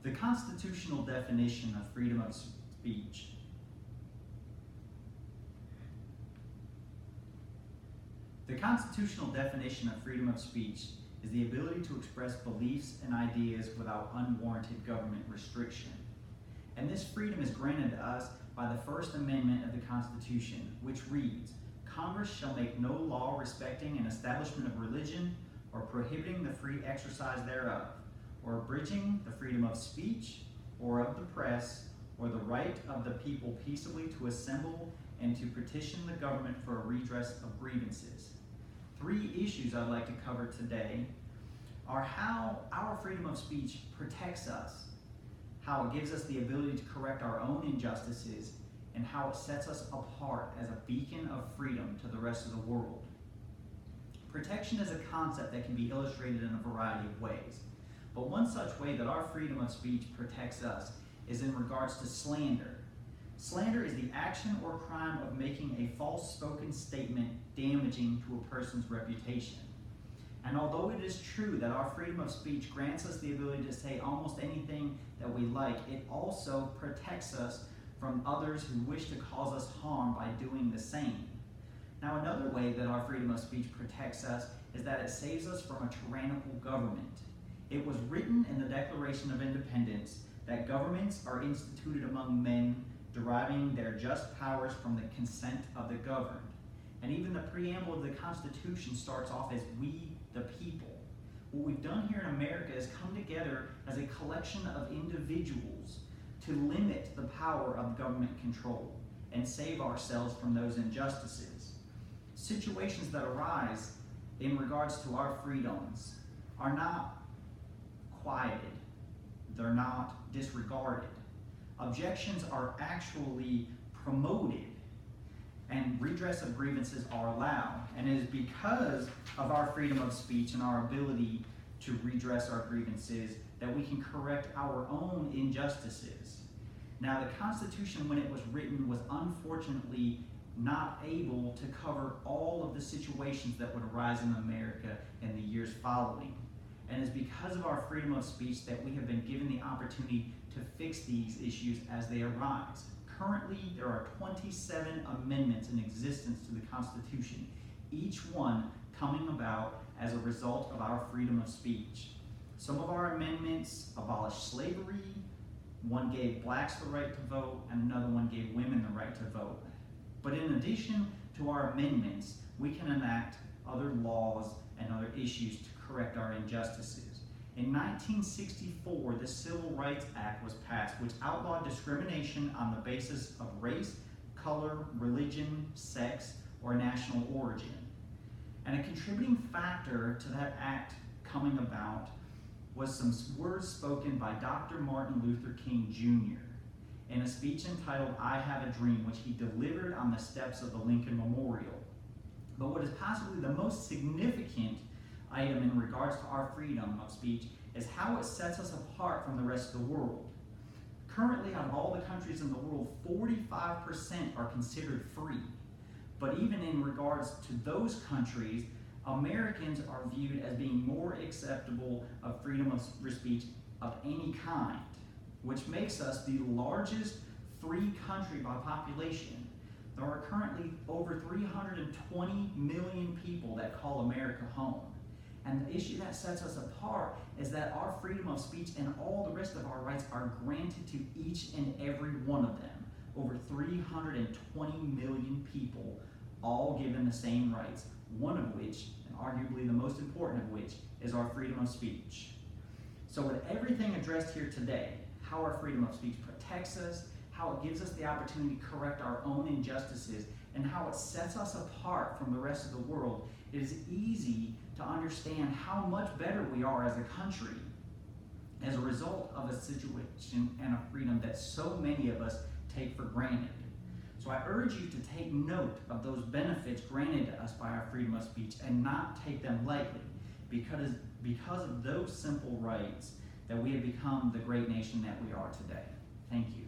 The constitutional definition of freedom of speech. The constitutional definition of freedom of speech is the ability to express beliefs and ideas without unwarranted government restriction. And this freedom is granted to us by the First Amendment of the Constitution, which reads, "Congress shall make no law respecting an establishment of religion or prohibiting the free exercise thereof, or abridging the freedom of speech or of the press, or the right of the people peaceably to assemble and to petition the government for a redress of grievances." Three issues I'd like to cover today are how our freedom of speech protects us, how it gives us the ability to correct our own injustices, and how it sets us apart as a beacon of freedom to the rest of the world. Protection is a concept that can be illustrated in a variety of ways, but one such way that our freedom of speech protects us is in regards to slander. Slander is the action or crime of making a false spoken statement damaging to a person's reputation. And although it is true that our freedom of speech grants us the ability to say almost anything that we like, it also protects us from others who wish to cause us harm by doing the same. Now, another way that our freedom of speech protects us is that it saves us from a tyrannical government. It was written in the Declaration of Independence that governments are instituted among men, deriving their just powers from the consent of the governed. And even the preamble of the Constitution starts off as "we the people." What we've done here in America is come together as a collection of individuals to limit the power of government control and save ourselves from those injustices. Situations that arise in regards to our freedoms are not quieted, they're not disregarded. Objections are actually promoted, and redress of grievances are allowed. And it is because of our freedom of speech and our ability to redress our grievances that we can correct our own injustices. Now, the Constitution, when it was written, was unfortunately not able to cover all of the situations that would arise in America in the years following. And it's because of our freedom of speech that we have been given the opportunity to fix these issues as they arise. Currently, there are 27 amendments in existence to the Constitution, each one coming about as a result of our freedom of speech. Some of our amendments abolished slavery, one gave blacks the right to vote, and another one gave women the right to vote. But in addition to our amendments, we can enact other laws and other issues to correct our injustices. In 1964, the Civil Rights Act was passed, which outlawed discrimination on the basis of race, color, religion, sex, or national origin. And a contributing factor to that act coming about was some words spoken by Dr. Martin Luther King Jr. in a speech entitled "I Have a Dream," which he delivered on the steps of the Lincoln Memorial. But what is possibly the most significant item in regards to our freedom of speech is how it sets us apart from the rest of the world. Currently, out of all the countries in the world, 45% are considered free. But even in regards to those countries, Americans are viewed as being more acceptable of freedom of speech of any kind, which makes us the largest free country by population. There are currently over 320 million people that call America home. And the issue that sets us apart is that our freedom of speech and all the rest of our rights are granted to each and every one of them. Over 320 million people, all given the same rights, one of which, and arguably the most important of which, is our freedom of speech. So with everything addressed here today, how our freedom of speech protects us, how it gives us the opportunity to correct our own injustices, and how it sets us apart from the rest of the world, it is easy to understand how much better we are as a country as a result of a situation and a freedom that so many of us take for granted. So I urge you to take note of those benefits granted to us by our freedom of speech and not take them lightly, because of those simple rights that we have become the great nation that we are today. Thank you.